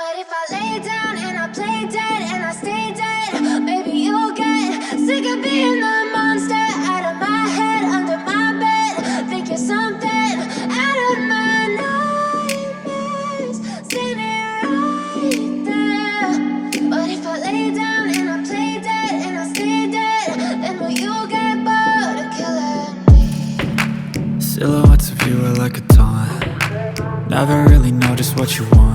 What if I lay down and I play dead and I stay dead? Maybe you'll get sick of being the monster out of my head, under my bed. Think you're something out of my nightmares, standing right there. What if I lay down and I play dead and I stay dead? Then will you get bored of killing me? Silhouettes of you are like a taunt. Never really know just what you want.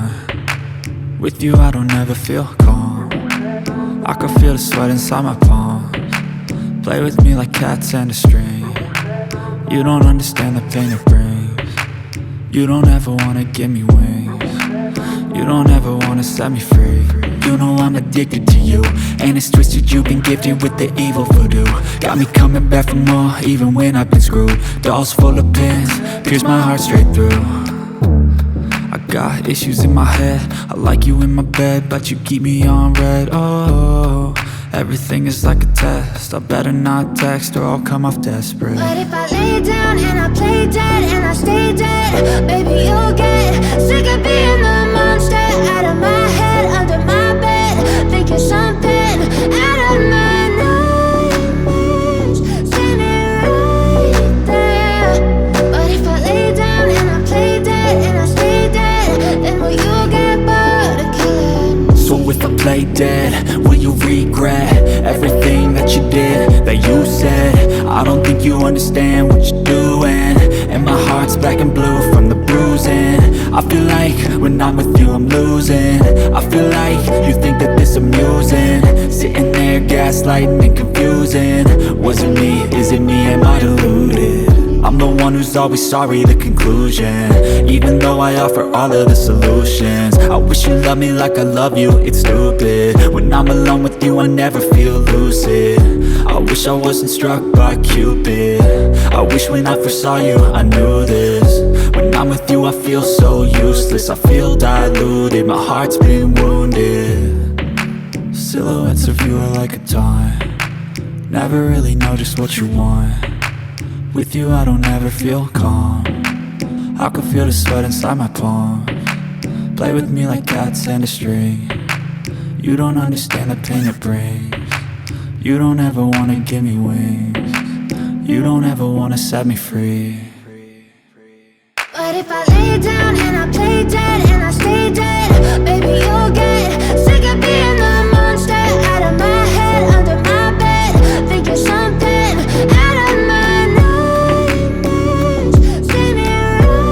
With you I don't ever feel calm. I can feel the sweat inside my palms. Play with me like cats and a string. You don't understand the pain it brings. You don't ever wanna give me wings. You don't ever wanna set me free. You know I'm addicted to you, and it's twisted, you've been gifted with the evil voodoo. Got me coming back for more, even when I've been screwed. Dolls full of pins, pierce my heart straight through. I got issues in my head, I like you in my bed, but you keep me on red. Oh, everything is like a test. I better not text or I'll come off desperate. What if I lay down and I play dead and I stay dead? Maybe you'll get sick of being the monster out of my head, under my bed. Think you're something out of my nightmares, standing right there. What if I lay down and I play dead and I stay dead? Then will you get bored of killing me? So if I play dead, will you regret everything that you did, that you said? I don't think you understand what you're doing, and my heart's black and blue from the bruising. I feel like when I'm with you I'm losing. I feel like you think that this amusing, sitting there gaslighting and confusing. Was it me? Is it me? Am I deluded? I'm the one who's always sorry, the conclusion, even though I offer all of the solutions. I wish you loved me like I love you, it's stupid. When I'm alone with you I never feel lucid. I wish I wasn't struck by Cupid. I wish when I first saw you I knew this. When I'm with you I feel so useless, I feel diluted, my heart's been wounded. Silhouettes of you are like a taunt. Never really know just what you want. With you I don't ever feel calm. I can feel the sweat inside my palms. Play with me like cats and a string. You don't understand the pain it brings. You don't ever wanna give me wings. You don't ever wanna set me free. What if I